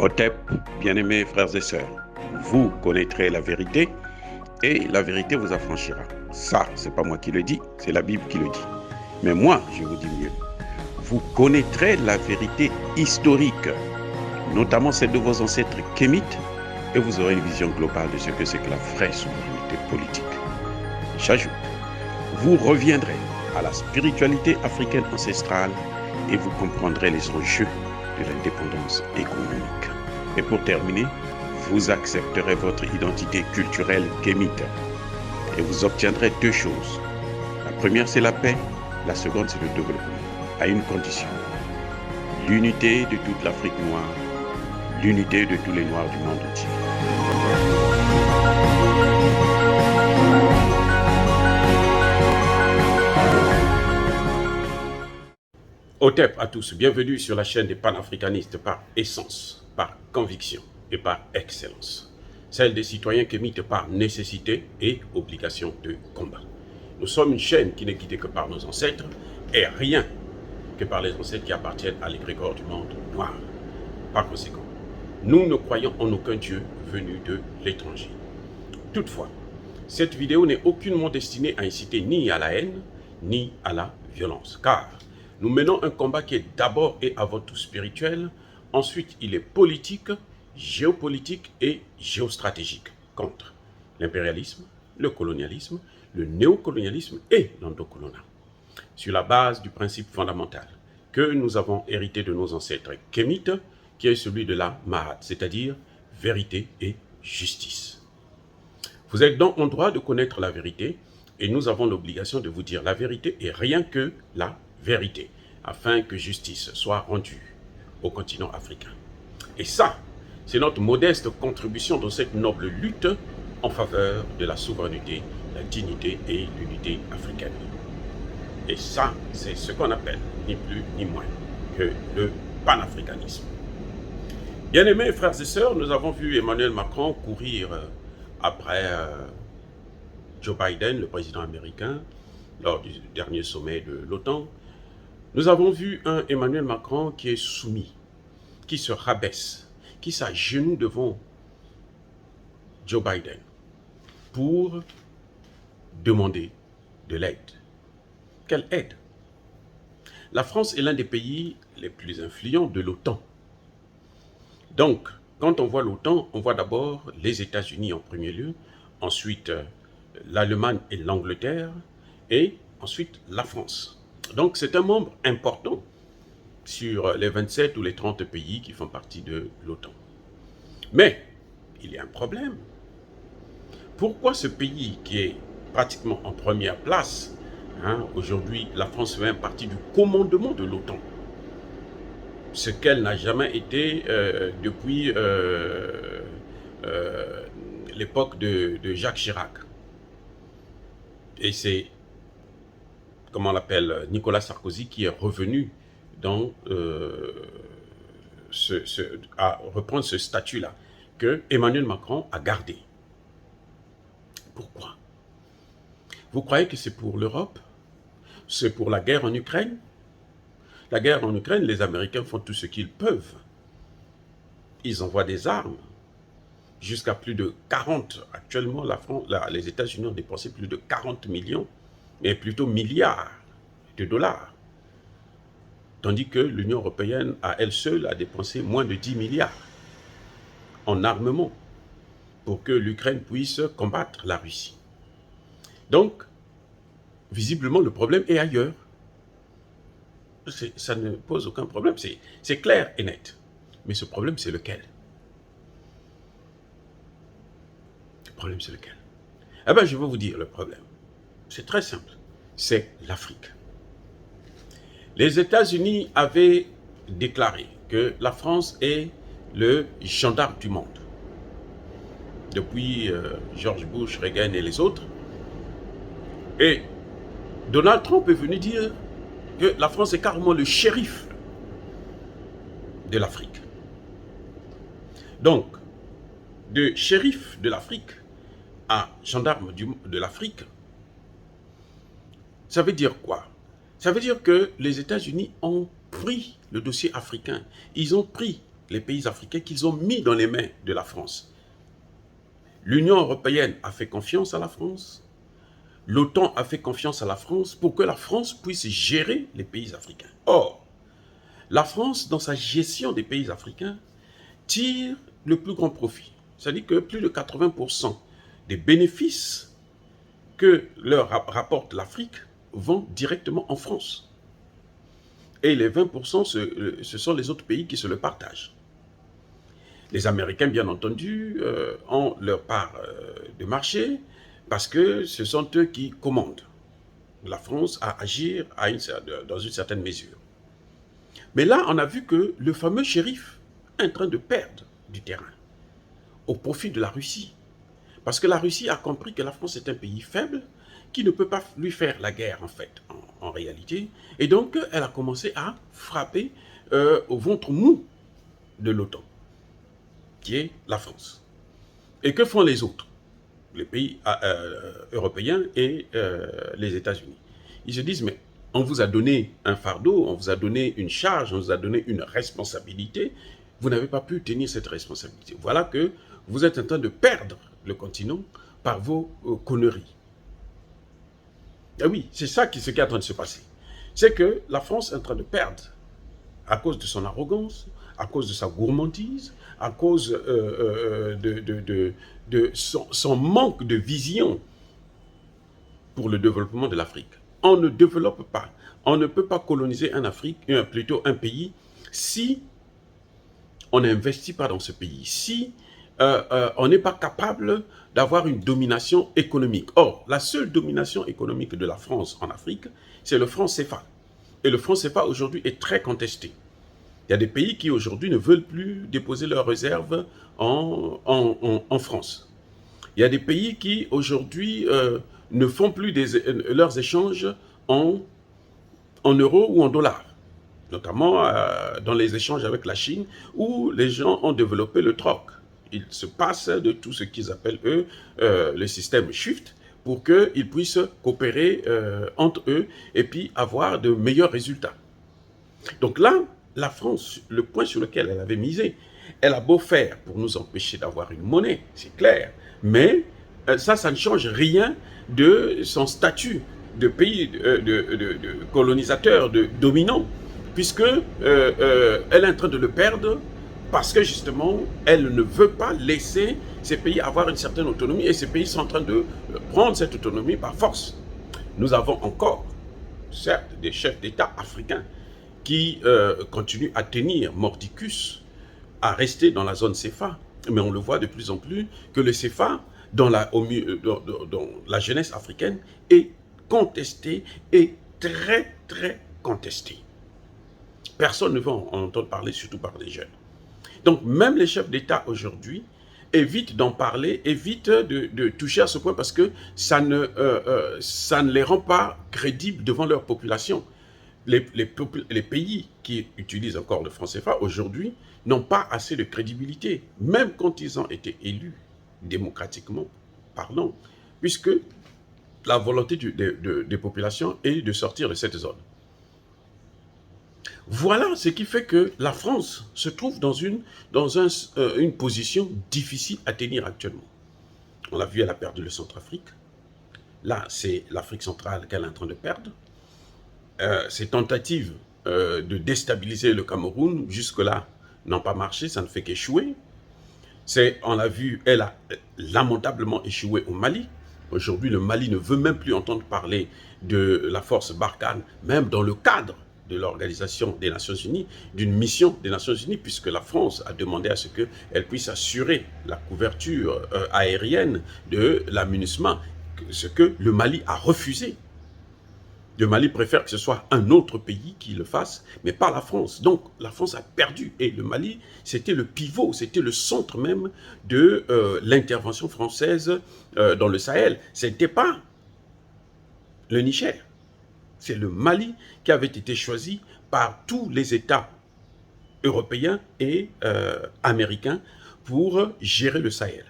Otep, bien-aimés frères et sœurs, vous connaîtrez la vérité et la vérité vous affranchira. Ça, c'est pas moi qui le dis, c'est la Bible qui le dit. Mais moi, je vous dis mieux. Vous connaîtrez la vérité historique, notamment celle de vos ancêtres kémites, et vous aurez une vision globale de ce que c'est que la vraie souveraineté politique. J'ajoute, vous reviendrez à la spiritualité africaine ancestrale et vous comprendrez les enjeux de l'indépendance économique. Et pour terminer, vous accepterez votre identité culturelle kémite et vous obtiendrez deux choses. La première, c'est la paix. La seconde, c'est le développement, à une condition. L'unité de toute l'Afrique noire, l'unité de tous les Noirs du monde entier. Otep à tous, bienvenue sur la chaîne des panafricanistes par essence, par conviction et par excellence. Celle des citoyens kémites par nécessité et obligation de combat. Nous sommes une chaîne qui n'est guidée que par nos ancêtres et rien que par les ancêtres qui appartiennent à l'égrégore du monde noir. Par conséquent, nous ne croyons en aucun Dieu venu de l'étranger. Toutefois, cette vidéo n'est aucunement destinée à inciter ni à la haine, ni à la violence, car nous menons un combat qui est d'abord et avant tout spirituel, ensuite il est politique, géopolitique et géostratégique contre l'impérialisme, le colonialisme, le néocolonialisme et l'endocolonial. Sur la base du principe fondamental que nous avons hérité de nos ancêtres kémites, qui est celui de la Mahat, c'est-à-dire vérité et justice. Vous êtes donc en droit de connaître la vérité et nous avons l'obligation de vous dire la vérité et rien que la vérité, afin que justice soit rendue au continent africain. Et ça, c'est notre modeste contribution dans cette noble lutte en faveur de la souveraineté, la dignité et l'unité africaine. Et ça, c'est ce qu'on appelle, ni plus ni moins, que le panafricanisme. Bien-aimés frères et sœurs, nous avons vu Emmanuel Macron courir après Joe Biden, le président américain, lors du dernier sommet de l'OTAN. Nous avons vu un Emmanuel Macron qui est soumis, qui se rabaisse, qui s'agenouille devant Joe Biden pour demander de l'aide. Quelle aide? La France est l'un des pays les plus influents de l'OTAN. Donc, quand on voit l'OTAN, on voit d'abord les États-Unis en premier lieu, ensuite l'Allemagne et l'Angleterre, et ensuite la France. Donc, c'est un membre important sur les 27 ou les 30 pays qui font partie de l'OTAN. Mais, il y a un problème. Pourquoi ce pays qui est pratiquement en première place, aujourd'hui, la France fait partie du commandement de l'OTAN, ce qu'elle n'a jamais été depuis l'époque de Jacques Chirac. Et c'est, comment on l'appelle, Nicolas Sarkozy qui est revenu dans, à reprendre ce statut-là que Emmanuel Macron a gardé. Pourquoi? Vous croyez que c'est pour l'Europe? C'est pour la guerre en Ukraine? La guerre en Ukraine, les Américains font tout ce qu'ils peuvent. Ils envoient des armes. Jusqu'à plus de 40. Actuellement, les États-Unis ont dépensé plus de 40 millions, mais plutôt milliards de dollars. Tandis que l'Union européenne, à elle seule, a dépensé moins de 10 milliards en armement pour que l'Ukraine puisse combattre la Russie. Donc, visiblement, le problème est ailleurs. Ça ne pose aucun problème, c'est clair et net. Mais ce problème, c'est lequel? Le problème, c'est lequel? Eh bien, je vais vous dire le problème. C'est très simple. C'est l'Afrique. Les États-Unis avaient déclaré que la France est le gendarme du monde. Depuis George Bush, Reagan et les autres. Et Donald Trump est venu dire que la France est carrément le shérif de l'Afrique. Donc, de shérif de l'Afrique à gendarme de l'Afrique, ça veut dire quoi? Ça veut dire que les États-Unis ont pris le dossier africain. Ils ont pris les pays africains qu'ils ont mis dans les mains de la France. L'Union européenne a fait confiance à la France. L'OTAN a fait confiance à la France pour que la France puisse gérer les pays africains. Or, la France, dans sa gestion des pays africains, tire le plus grand profit. C'est-à-dire que plus de 80% des bénéfices que leur rapporte l'Afrique vont directement en France. Et les 20%, ce sont les autres pays qui se le partagent. Les Américains, bien entendu, ont leur part de marché parce que ce sont eux qui commandent la France à agir dans une certaine mesure. Mais là, on a vu que le fameux shérif est en train de perdre du terrain au profit de la Russie. Parce que la Russie a compris que la France est un pays faible qui ne peut pas lui faire la guerre, en fait, en réalité. Et donc, elle a commencé à frapper au ventre mou de l'OTAN, qui est la France. Et que font les autres, les pays européens et les États-Unis? Ils se disent, mais on vous a donné un fardeau, on vous a donné une charge, on vous a donné une responsabilité, vous n'avez pas pu tenir cette responsabilité. Voilà que vous êtes en train de perdre le continent par vos conneries. Ah oui, c'est ça ce qui est en train de se passer. C'est que la France est en train de perdre à cause de son arrogance, à cause de sa gourmandise, à cause de son manque de vision pour le développement de l'Afrique. On ne développe pas, on ne peut pas coloniser plutôt un pays si on n'investit pas dans ce pays, si on n'est pas capable d'avoir une domination économique. Or, la seule domination économique de la France en Afrique, c'est le franc CFA. Et le franc CFA aujourd'hui est très contesté. Il y a des pays qui aujourd'hui ne veulent plus déposer leurs réserves en France. Il y a des pays qui aujourd'hui ne font plus leurs échanges en euros ou en dollars, notamment dans les échanges avec la Chine, où les gens ont développé le troc. Ils se passent de tout ce qu'ils appellent, eux, le système SWIFT, pour qu'ils puissent coopérer entre eux et puis avoir de meilleurs résultats. Donc là, la France, le point sur lequel elle avait misé, elle a beau faire pour nous empêcher d'avoir une monnaie, c'est clair, mais ça ne change rien de son statut de pays de colonisateur, de dominant, puisque elle est en train de le perdre parce que justement, elle ne veut pas laisser ces pays avoir une certaine autonomie et ces pays sont en train de prendre cette autonomie par force. Nous avons encore, certes, des chefs d'État africains qui continuent à tenir mordicus, à rester dans la zone CFA, mais on le voit de plus en plus que le CFA, dans la jeunesse africaine, est contesté et très, très contesté. Personne ne veut en entendre parler, surtout par les jeunes. Donc, même les chefs d'État aujourd'hui évitent d'en parler, évitent de toucher à ce point parce que ça ne les rend pas crédibles devant leur population. Les pays qui utilisent encore le franc CFA aujourd'hui n'ont pas assez de crédibilité, même quand ils ont été élus démocratiquement parlant, puisque la volonté des populations est de sortir de cette zone. Voilà ce qui fait que la France se trouve dans une position difficile à tenir actuellement. On l'a vu, elle a perdu le Centrafrique. Là, c'est l'Afrique centrale qu'elle est en train de perdre. Ces tentatives de déstabiliser le Cameroun, jusque-là, n'ont pas marché, ça ne fait qu'échouer. On l'a vu, elle a lamentablement échoué au Mali. Aujourd'hui, le Mali ne veut même plus entendre parler de la force Barkhane, même dans le cadre de l'Organisation des Nations Unies, d'une mission des Nations Unies, puisque la France a demandé à ce qu'elle puisse assurer la couverture aérienne de la MINUSMA, ce que le Mali a refusé. Le Mali préfère que ce soit un autre pays qui le fasse, mais pas la France. Donc, la France a perdu. Et le Mali, c'était le pivot, c'était le centre même de l'intervention française dans le Sahel. Ce n'était pas le Niger. C'est le Mali qui avait été choisi par tous les États européens et américains pour gérer le Sahel.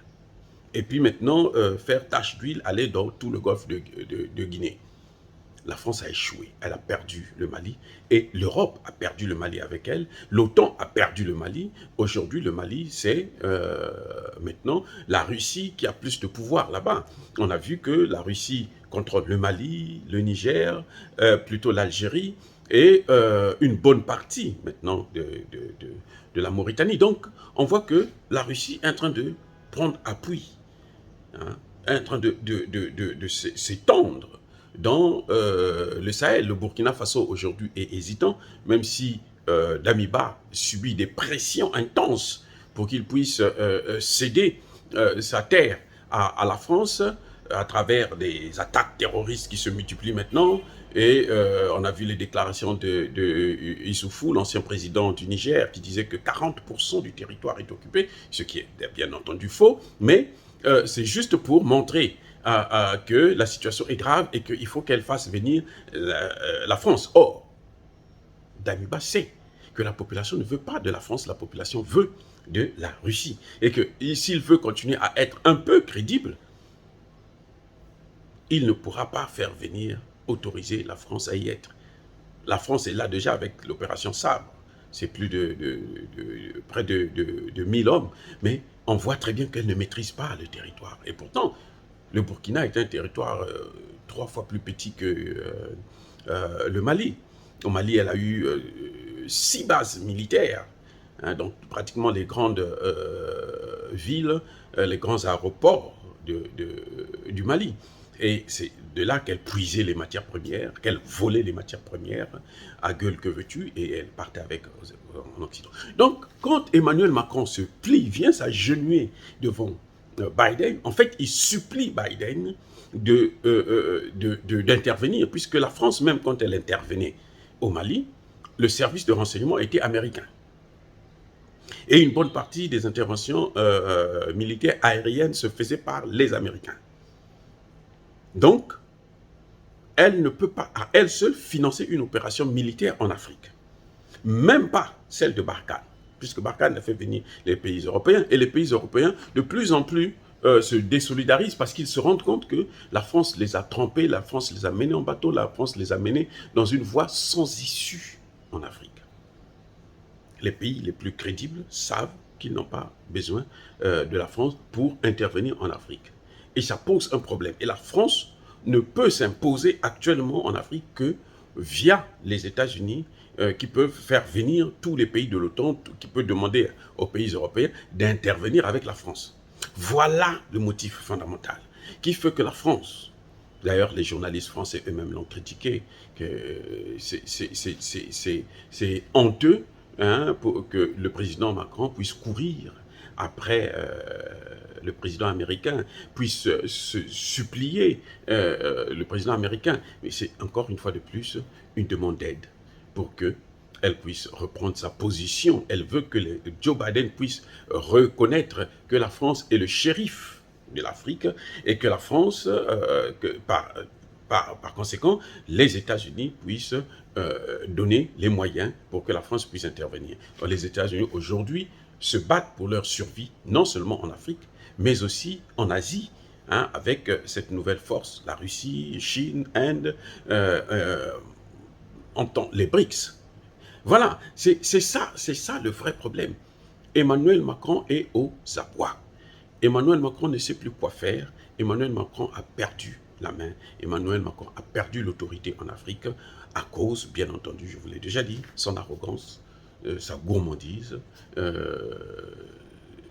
Et puis maintenant, faire tache d'huile, aller dans tout le golfe de Guinée. la France a échoué. Elle a perdu le Mali et l'Europe a perdu le Mali avec elle. L'OTAN a perdu le Mali. Aujourd'hui, le Mali, c'est maintenant la Russie qui a plus de pouvoir là-bas. On a vu que la Russie contrôle le Mali, le Niger, plutôt l'Algérie et une bonne partie maintenant de la Mauritanie. Donc, on voit que la Russie est en train de prendre appui, hein, est en train de s'étendre dans le Sahel. Le Burkina Faso aujourd'hui est hésitant, même si Damiba subit des pressions intenses pour qu'il puisse céder sa terre à la France à travers des attaques terroristes qui se multiplient maintenant. Et on a vu les déclarations de Issoufou, l'ancien président du Niger, qui disait que 40% du territoire est occupé, ce qui est bien entendu faux, mais c'est juste pour montrer que la situation est grave et qu'il faut qu'elle fasse venir la France. Or, Damiba sait que la population ne veut pas de la France, la population veut de la Russie. Et que s'il veut continuer à être un peu crédible, il ne pourra pas faire venir, autoriser la France à y être. La France est là déjà avec l'opération Sabre. C'est plus près de 1000 hommes. Mais on voit très bien qu'elle ne maîtrise pas le territoire. Et pourtant, le Burkina est un territoire 3 fois plus petit que le Mali. Au Mali, elle a eu 6 bases militaires. Hein, donc, pratiquement les grandes villes, les grands aéroports du Mali. Et c'est de là qu'elle puisait les matières premières, qu'elle volait les matières premières à gueule que veux-tu, et elle partait avec en Occident. Donc, quand Emmanuel Macron se plie, vient s'agenouiller devant Biden, en fait, il supplie Biden d'intervenir, puisque la France, même quand elle intervenait au Mali, le service de renseignement était américain. Et une bonne partie des interventions militaires aériennes se faisaient par les Américains. Donc, elle ne peut pas, à elle seule, financer une opération militaire en Afrique. Même pas celle de Barkhane, puisque Barkhane a fait venir les pays européens, et les pays européens, de plus en plus, se désolidarisent parce qu'ils se rendent compte que la France les a trempés, la France les a menés en bateau, la France les a menés dans une voie sans issue en Afrique. Les pays les plus crédibles savent qu'ils n'ont pas besoin de la France pour intervenir en Afrique. Et ça pose un problème. Et la France ne peut s'imposer actuellement en Afrique que via les États-Unis qui peuvent faire venir tous les pays de l'OTAN, qui peuvent demander aux pays européens d'intervenir avec la France. Voilà le motif fondamental qui fait que la France, d'ailleurs les journalistes français eux-mêmes l'ont critiqué, que c'est honteux pour que le président Macron puisse courir après le président américain, puisse se supplier le président américain. Mais c'est encore une fois de plus une demande d'aide pour qu'elle puisse reprendre sa position. Elle veut que Joe Biden puisse reconnaître que la France est le shérif de l'Afrique et que la France, par conséquent, les États-Unis puissent donner les moyens pour que la France puisse intervenir. Alors, les États-Unis aujourd'hui se battent pour leur survie, non seulement en Afrique, mais aussi en Asie, avec cette nouvelle force, la Russie, Chine, Inde, les BRICS. Voilà, c'est ça le vrai problème. Emmanuel Macron est aux abois. Emmanuel Macron ne sait plus quoi faire. Emmanuel Macron a perdu la main. Emmanuel Macron a perdu l'autorité en Afrique à cause, bien entendu, je vous l'ai déjà dit, son arrogance, sa gourmandise,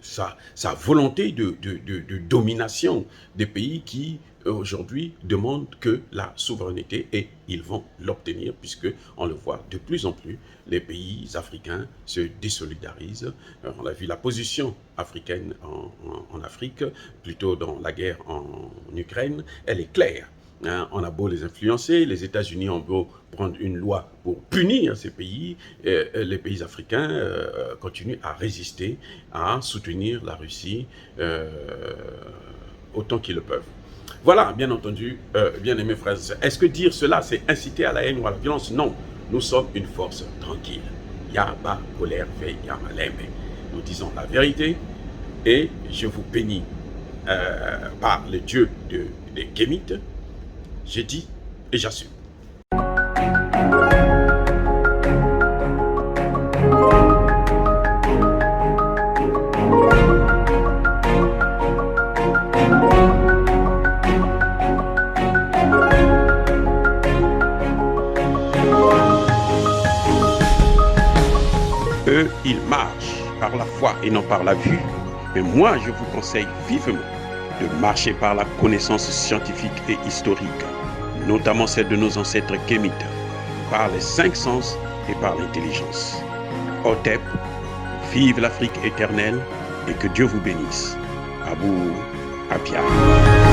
sa volonté de domination des pays qui, aujourd'hui, demandent que la souveraineté, et ils vont l'obtenir, puisque on le voit de plus en plus, les pays africains se désolidarisent. On a vu la position africaine en Afrique, plutôt dans la guerre en Ukraine, elle est claire. On a beau les influencer, les États-Unis ont beau prendre une loi pour punir ces pays, les pays africains continuent à résister, à soutenir la Russie autant qu'ils le peuvent. Voilà, bien entendu, bien aimés frères et sœurs. Est-ce que dire cela, c'est inciter à la haine ou à la violence? Non, nous sommes une force tranquille. Yaba, colère, fait, Yamalembe. Nous disons la vérité et je vous bénis par le Dieu des Kémites. J'ai dit et j'assume. Eux, ils marchent par la foi et non par la vue. Mais moi, je vous conseille vivement de marcher par la connaissance scientifique et historique, notamment celle de nos ancêtres kémites, par les 5 sens et par l'intelligence. Hotep, vive l'Afrique éternelle et que Dieu vous bénisse. Abou Abia.